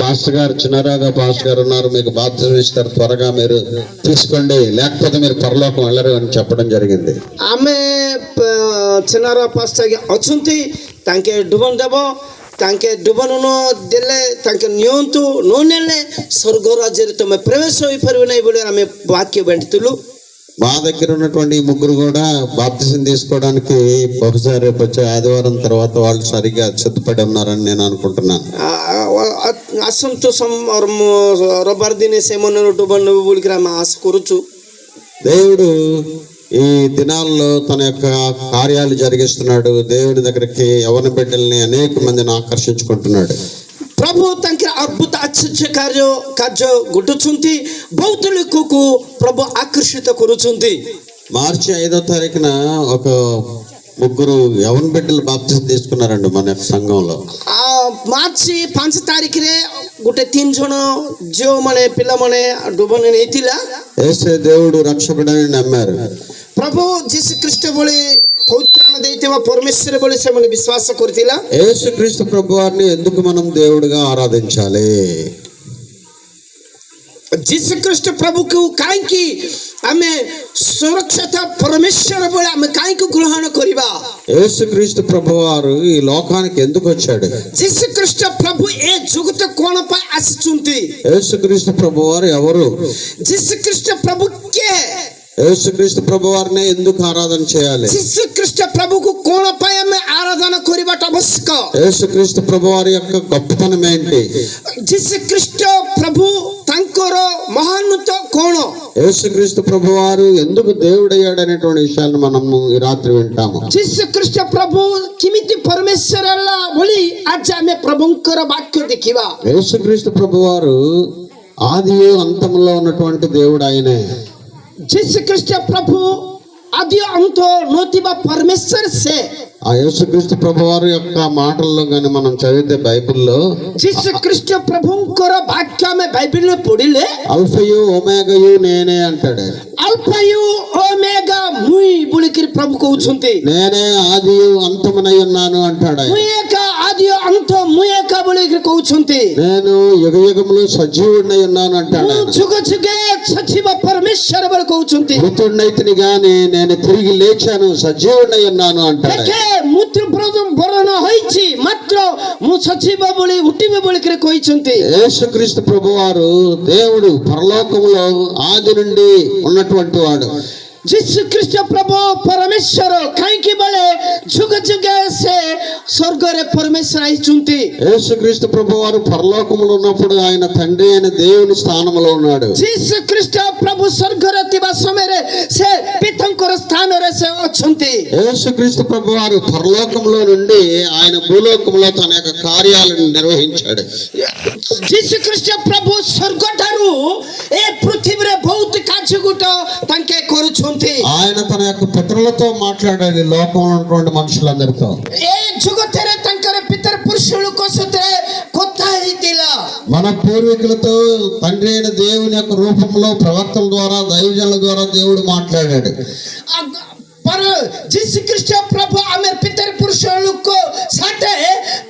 Pastor గారు, చిన్నరాగా pastor గారు ఉన్నారు, మీకు బాప్తిజం ఇస్తారు, త్వరగా మీరు తీసుకోండి, లేకపోతే మీరు పరలోకం వెళ్ళరు అని చెప్పడం జరిగింది. ଆମେ ଚିନାର ପାସ୍ତା ଅଛନ୍ତି, ତାଙ୍କେ ଡୁବନ ଦେବ, ତାଙ୍କେ ଡୁବନ ନ ଦେଲେ ତାଙ୍କେ ନିଅନ୍ତୁ, ନ ନେଲେ ସ୍ୱର୍ଗ ରାଜ୍ୟରେ ତମେ ପ୍ରବେଶ ହୋଇପାରିବ ନାହିଁ ବୋଲି ଆମେ వాక్య ବାଣ୍ଟିଥିଲୁ. మా దగ్గర ఉన్నటువంటి ముగ్గురు కూడా బాప్తిజం తీసుకోవడానికి బహుశా రేపు వచ్చే ఆదివారం తర్వాత వాళ్ళు సరిగా సిద్ధపడి ఉన్నారని నేను అనుకుంటున్నాను. ଆସନ୍ତୁ ରବିବାର ଦିନେ ସେମାନେ ଡୁବନ ନେବେ ବୋଲିକି ଆମେ ଆଶା କରୁଛୁ. దేవుడు ఈ దినాల్లో తన యొక్క కార్యాలు జరిగిస్తున్నాడు. దేవుడి దగ్గరికి యవన బిడ్డల్ని అనేక మందిని ఆకర్షించుకుంటున్నాడు. ପ୍ରଭୁ ତାଙ୍କର ଅଦ୍ଭୁତ ଆଶ୍ଚର୍ଯ୍ୟ କାର୍ଯ୍ୟ ଘଟୁଛନ୍ତି, ବହୁତ ଲୋକକୁ ପ୍ରଭୁ ଆକର୍ଷିତ କରୁଛନ୍ତି. మార్చి 5వ తారీఖున ఒక ముగ్గురు యవన బిడ్డలు బాప్తిజం తీసుకున్నారండి మన యొక్క సంఘంలో. ମାର୍ଚ୍ଚ 5 ତାରିଖରେ ଗୋଟେ 3 ଜଣ ଝିଅମାନେ ପିଲାମାନେ ଡୁବନ ନେଇଥିଲା. యేసు దేవుడు రక్షకుడని నమ్మారు. ପ୍ରଭୁ ଯୀଶୁ ଖ୍ରୀଷ୍ଟ ଭଳି పవిత్రాన్ని ଦେଇଥିବା ପରମେଶ୍ୱର ବୋଲି ସେମାନେ ବିଶ୍ୱାସ କରିଥିଲା. యేసుక్రీస్తు ప్రభువారిని ఎందుకు మనం దేవుడిగా ఆరాధించాలి? ଯୀଶୁ ଖ୍ରୀଷ୍ଟ ପ୍ରଭୁକୁ କାହିଁକି ଆମେ ସୁରକ୍ଷିତ ପରମେଶ୍ୱର ଭଳି ଆମେ କାହିଁକି ଗ୍ରହଣ କରିବା? యేసుక్రీస్తు ప్రభువారు ఈ లోకానికి ఎందుకు వచ్చాడు? ଯୀଶୁ ଖ୍ରୀଷ୍ଟ ପ୍ରଭୁ ଏ ଜଗତ କଣ ପାଇଁ ଆସିଛନ୍ତି? యేసుక్రీస్తు ప్రభువారు ఎవరు? ଯୀଶୁ ଖ୍ରୀଷ୍ଟ ପ୍ରଭୁ କିଏ? యేసుక్రీస్తు ప్రభువారిని ఎందుకు ఆరాధన చేయాలి? ଯୀଶୁ ଖ୍ରୀଷ୍ଟ ପ୍ରଭୁକୁ କଣ ପାଇଁ ଆମେ ଆରାଧନା କରିବାଟା ଆବଶ୍ୟକ? యేసుక్రీస్తు ప్రభువారి యొక్క గొప్పతనం ఏంటి? ଯୀଶୁ ଖ୍ରୀଷ୍ଟ ପ୍ରଭୁ ତାଙ୍କର ମହାନତ କଣ? యేసుక్రీస్తు ప్రభువారు ఎందుకు దేవుడయ్యాడు అనేటువంటి విషయాన్ని మనం ఈ రాత్రి వింటాము. ଯୀଶୁ ଖ୍ରୀଷ୍ଟ ପ୍ରଭୁ କେମିତି ପରମେଶ୍ୱର ହେଲା ବୋଲି ଆଜି ଆମେ ପ୍ରଭୁଙ୍କର ବାକ୍ୟ ଦେଖିବା. యేసుక్రీస్తు ప్రభువారు ఆది అంతములో ఉన్నటువంటి దేవుడు ఆయనే. ଯୀଶୁ ଖ୍ରୀଷ୍ଟ ପ୍ରଭୁ ଆଦି ଅନ୍ତ ନଥିବା ପରମେଶ୍ୱର ସେ. ఆ యేసుక్రీస్తు ప్రభువారి యొక్క మాటల్లో కానీ మనం చదివితే బైబిల్లో ଯୀଶୁ ଖ୍ରୀଷ୍ଟ ପ୍ରଭୁଙ୍କର ବାକ୍ୟ ଆମେ ବାଇబିଲରେ ପଢିଲେ అల్ఫయు ఒమేగయు నేనే అంటాడు. అల్ఫయు ఒమేగా ముయి ବୋଲିକିରି ପ୍ରଭୁ କହୁଛନ୍ତି. నేనే ఆది అంతమునై ఉన్నాను అంటాడు. ମୁଁ ଏକା ଆଦି ଅନ୍ତ ମୁଁ ଏକା ବୋଲିକିରି କହୁଛନ୍ତି. నేను యుగ యుగములు సజీవుడినై ఉన్నాను అంటాడు. ମୁଁ ଯୁଗ ଯୁଗେ ସଜୀବ ପରମେଶ୍ୱର ବୋଲି କହୁଛନ୍ତି. మృతుడినైతిని గాని నేను తిరిగి లేచాను, సజీవుడినై ఉన్నాను అంటాడు. ମୃତ୍ୟୁ ବରଣ ହୋଇଛି ମାତ୍ର ମୁଁ ସଜୀବ ବୋଲି ଉଠିବେ ବୋଲିକିରି କହିଛନ୍ତି. యేసుక్రీస్తు ప్రభువారు దేవుడు, పరలోకములో ఆది నుండి ఉన్నటువంటి వాడు. ଯୀଶୁ ଖ୍ରୀଷ୍ଟ ପ୍ରଭୁ ପରମେଶ୍ୱର କାହିଁକି ବେଳେ ଯୁଗ ଯୁଗ ସେ ସ୍ୱର୍ଗରେ ପରମେଶ୍ୱର ଆଇଛନ୍ତି. యేసుక్రీస్తు ప్రభువారు పరలోకములో ఉన్నప్పుడు ఆయన తండ్రి అయిన దేవుని స్థానంలో ఉన్నాడు. ଯୀଶୁ ଖ୍ରୀଷ୍ଟ ପ୍ରଭୁ ସ୍ୱର୍ଗରେ ଥିବା ସମୟରେ ସେ ପିତାଙ୍କର ସ୍ଥାନରେ ସେ ଅଛନ୍ତି. యేసుక్రీస్తు ప్రభువారు పరలోకంలో నుండి ఆయన భూలోకంలో తన యొక్క కార్యాలను నిర్వహించాడు. ଯୀଶୁ ଖ୍ରୀଷ୍ଟ ପ୍ରଭୁ ସ୍ୱର୍ଗ ଠାରୁ ଏ ପୃଥିବୀରେ ବହୁତ କାର୍ଯ୍ୟଗୁଟ ତାଙ୍କେ କରୁଛନ୍ତି. ఆయన తన యొక్క పితరులతో మాట్లాడాడు, లోకంలో ఉన్నటువంటి మనుషులందరితో. ఏ జగତରେ ତାଙ୍କର ପିତର ପୁରୁଷଙ୍କ ସହିତ କଥା ହେଇଥିଲା. మన పూర్వీకులతో తండ్రి అయిన దేవుని యొక్క రూపంలో ప్రవక్తల ద్వారా, దైవజనుల ద్వారా దేవుడు మాట్లాడాడు. पर ଯୀଶୁ ଖ୍ରୀଷ୍ଟ ପ୍ରଭୁ ଆମେ ପିତର ପୁରୁଷଙ୍କ ସାଥେ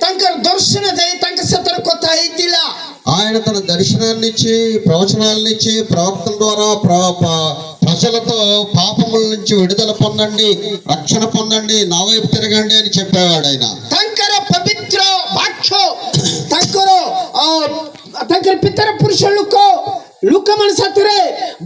ତାଙ୍କର ଦର୍ଶନ ଦେଇ ତାଙ୍କ ସହିତ କଥା ହେଇଥିଲା. ఆయన తన దర్శనాన్ని ఇచ్చి, ప్రవచనాలను ఇచ్చి, ప్రవక్తల ద్వారా ప్రజలతో పాపముల నుంచి విడుదల పొందండి, రక్షణ పొందండి, నా వైపు తిరగండి అని చెప్పేవాడు ఆయన. ତାଙ୍କର ପବିତ୍ର ବାକ୍ୟ ତାଙ୍କର ପିତର ପୁରୁଷ ଲୋକମାନେ ସାଥିରେ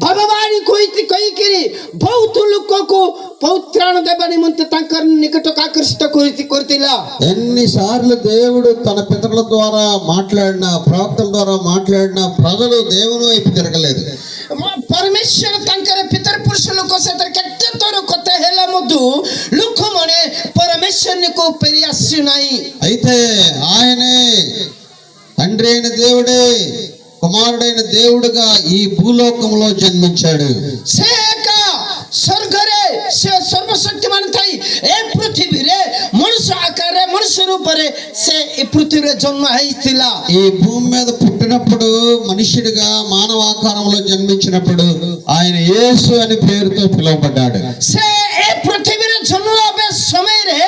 ଭଗବାନ କହିକିରି ବହୁତ ଲୋକକୁ పవిత్రాణ దేవ నిమిత్త ତାଙ୍କର నికటకు ఆకర్షిత କରିଥିଲା. ఎన్నిసార్లు దేవుడు తన పితరుల ద్వారా మాట్లాడినా, ప్రవక్తల ద్వారా మాట్లాడినా ప్రజలు దేవుని వైపు తిరగలేదు. ପରମେଶ୍ୱର ତାଙ୍କର ପିତର ପୁରୁଷ ଲୋକ ସାଥିରେ କେତେ ଥର କଥା ହେଲା ମଧ୍ୟ ଲୋକମାନେ ପରମେଶ୍ୱରକୁ ଫେରି ଆସିନାହିଁ. అయితే ఆయనే తండ్రి అయిన దేవుడే కుమారుడైన దేవుడుగా ఈ భూలోకంలో జన్మించాడు. ସେ ଏକା ସ୍ୱର୍ଗରେ ସେ ସର୍ବଶକ୍ତିମାନ ଥାଇ ଏ ପୃଥିବୀରେ ମଣିଷ ଆକାରରେ ମଣିଷ ରୂପରେ ସେ ଏ ପୃଥିବୀରେ ଜନ୍ମ ହେଇଥିଲା. ఈ భూమి మీద పుట్టినప్పుడు మనుష్యుడిగా మానవ ఆకారంలో జన్మించినప్పుడు ఆయన యేసు అని పేరుతో పిలువబడ్డాడు. ସେ ଏ ପୃଥିବୀରେ ଜନ୍ମ ହେବା ସମୟରେ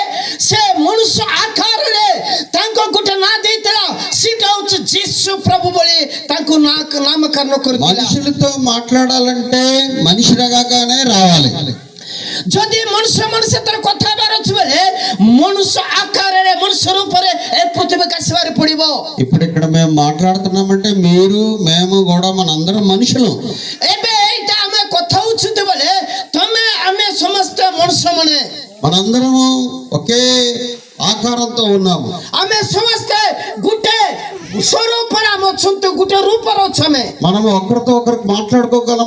ସେ ମଣିଷ ଆକାରରେ ତାଙ୍କ ଗୋଟେ ନାଁ ଦେଇଥିଲା, ସେଟା ହଉଛି ଯୀଶୁ। ପ୍ରଭୁ ବୋଲି ତାଙ୍କୁ ନାମକରଣ କରିଥିଲା। మనుషులతో మాట్లాడాలంటే మనిషిలాగానే రావాలి। ଯଦି ମଣିଷ ତାର କଥା ହେବାର ଅଛି ବୋଲେ ମନୁଷ୍ୟ ଆକାରରେ ମନୁଷ୍ୟ ରୂପରେ ଏ ପୃଥିବୀకి ଆସିବାର ପଡିବ। ఇప్పుడు ఇక్కడ మేము మాట్లాడుతున్నామంటే మీరు మేము కూడా మనందరం మనుషులు। ଏବେ ଏଇଟା ଆମେ କଥା ହଉଛନ୍ତି ବୋଲେ ତମେ ଆମେ ସମସ୍ତେ ମଣିଷ ମାନେ మనందరము ఒకే ఆకారంతో ఉన్నాము। ଆମେ ସମସ୍ତେ ଗୋଟେ ସ୍ୱରୂପରେ ଆମେ ଅଛନ୍ତି, ଗୋଟେ ରୂପରେ ଅଛୁ ଆମେ। మనము ఒకరితో ఒకరికి మాట్లాడుకోగలం।